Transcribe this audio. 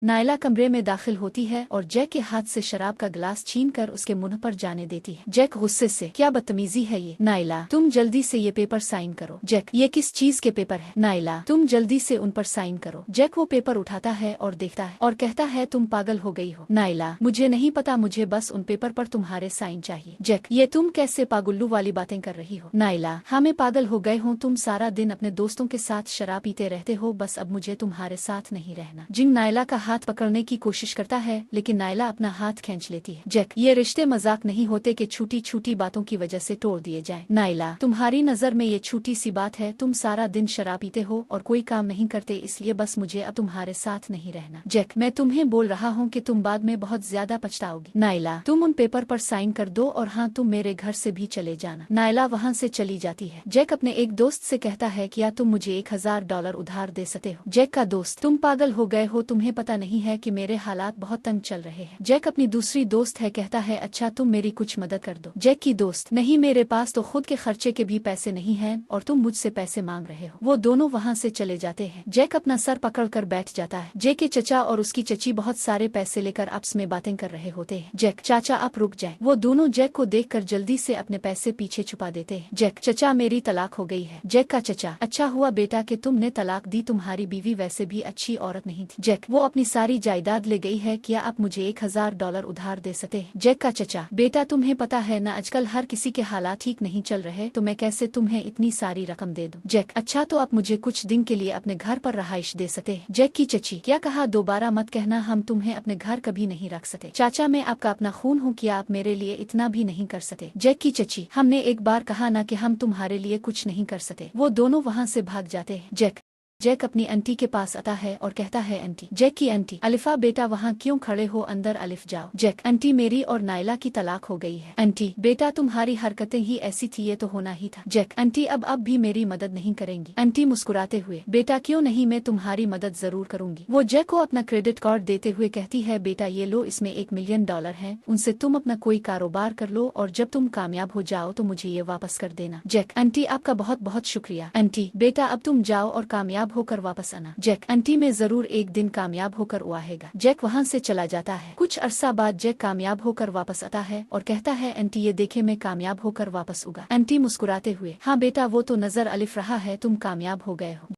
नायला कमरे में दाखिल होती है और जैक के हाथ से शराब का गिलास छीनकर उसके मुंह पर जाने देती है। जैक गुस्से से, क्या बदतमीजी है ये। नायला, तुम जल्दी से ये पेपर साइन करो। जैक, ये किस चीज के पेपर है। नायला, तुम जल्दी से उन पर साइन करो। जैक वो पेपर उठाता है और देखता है और कहता है, तुम पागल हो गई हो। नायला, मुझे नहीं पता, मुझे बस उन पेपर पर तुम्हारे साइन चाहिए। जैक, ये तुम कैसे पागुल्लू वाली बातें कर रही हो। नायला, हमें पागल हो गए हो, तुम सारा दिन अपने दोस्तों के साथ शराब पीते रहते हो, बस अब मुझे तुम्हारे साथ नहीं रहना। जिंग नायला का हाथ पकड़ने की कोशिश करता है लेकिन नायला अपना हाथ खींच लेती है। जैक, ये रिश्ते मजाक नहीं होते कि छोटी छोटी बातों की वजह से तोड़ दिए जाएं। नायला, तुम्हारी नजर में ये छोटी सी बात है, तुम सारा दिन शराब पीते हो और कोई काम नहीं करते, इसलिए बस मुझे अब तुम्हारे साथ नहीं रहना। जैक, मैं तुम्हें बोल रहा हूँ कि तुम बाद में बहुत ज्यादा पछताओगी। नायला, तुम उन पेपर पर साइन कर दो और हाँ, तुम मेरे घर से भी चले जाना। नायला वहाँ से चली जाती है। जैक अपने एक दोस्त से कहता है, क्या तुम मुझे $1000 उधार दे सकते हो। जैक का दोस्त, तुम पागल हो गए हो, तुम्हें पता नहीं है कि मेरे हालात बहुत तंग चल रहे हैं। जैक अपनी दूसरी दोस्त है, कहता है, अच्छा तुम मेरी कुछ मदद कर दो। जैक की दोस्त, नहीं, मेरे पास तो खुद के खर्चे के भी पैसे नहीं हैं और तुम मुझसे पैसे मांग रहे हो। वो दोनों वहाँ से चले जाते हैं। जैक अपना सर पकड़कर बैठ जाता है। जैक के चचा और उसकी चची बहुत सारे पैसे लेकर आपस में बातें कर रहे होते हैं। जैक, चाचा आप रुक जाए। वो दोनों जैक को देखकर जल्दी से अपने पैसे पीछे छुपा देते हैं। जैक, चचा मेरी तलाक हो गई है। जैक का चचा, अच्छा हुआ बेटा कि तुमने तलाक दी, तुम्हारी बीवी वैसे भी अच्छी औरत नहीं थी। जैक, वो अपनी सारी जायदाद ले गई है, क्या आप मुझे $1000 उधार दे सकते हैं। जैक का चचा, बेटा तुम्हें पता है ना आजकल हर किसी के हालात ठीक नहीं चल रहे, तो मैं कैसे तुम्हें इतनी सारी रकम दे दूं। जैक, अच्छा तो आप मुझे कुछ दिन के लिए अपने घर पर रहाइश दे सकते हैं। जैक की चची, क्या कहा, दोबारा मत कहना, हम तुम्हें अपने घर कभी नहीं रख सकते। चाचा, मैं आपका अपना खून हूँ, क्या आप मेरे लिए इतना भी नहीं कर सकते। जैक की चची, हमने एक बार कहा ना कि हम तुम्हारे लिए कुछ नहीं कर सकते। वो दोनों वहाँ से भाग जाते हैं। जैक अपनी आंटी के पास आता है और कहता है, आंटी। जैक की आंटी, अलिफा बेटा वहाँ क्यों खड़े हो, अंदर अलिफ जाओ। जैक, आंटी मेरी और नायला की तलाक हो गई है। आंटी, बेटा तुम्हारी हरकतें ही ऐसी थी, ये तो होना ही था। जैक, आंटी अब भी मेरी मदद नहीं करेंगी। आंटी मुस्कुराते हुए, बेटा क्यों नहीं, मैं तुम्हारी मदद जरूर करूंगी। वो जैक को अपना क्रेडिट कार्ड देते हुए कहती है, बेटा ये लो, इसमें $1 मिलियन है, उनसे तुम अपना कोई कारोबार कर लो और जब तुम कामयाब हो जाओ तो मुझे ये वापस कर देना। जैक, आंटी आपका बहुत बहुत शुक्रिया। आंटी, बेटा अब तुम जाओ और कामयाब होकर वापस आना। जैक, आंटी मैं जरूर एक दिन कामयाब होकर आएगा। जैक वहाँ से चला जाता है। कुछ अरसा बाद जैक कामयाब होकर वापस आता है और कहता है, आंटी ये देखे, मैं कामयाब होकर वापस उगा। आंटी मुस्कुराते हुए, हाँ बेटा वो तो नजर अलिफ रहा है, तुम कामयाब हो गए हो।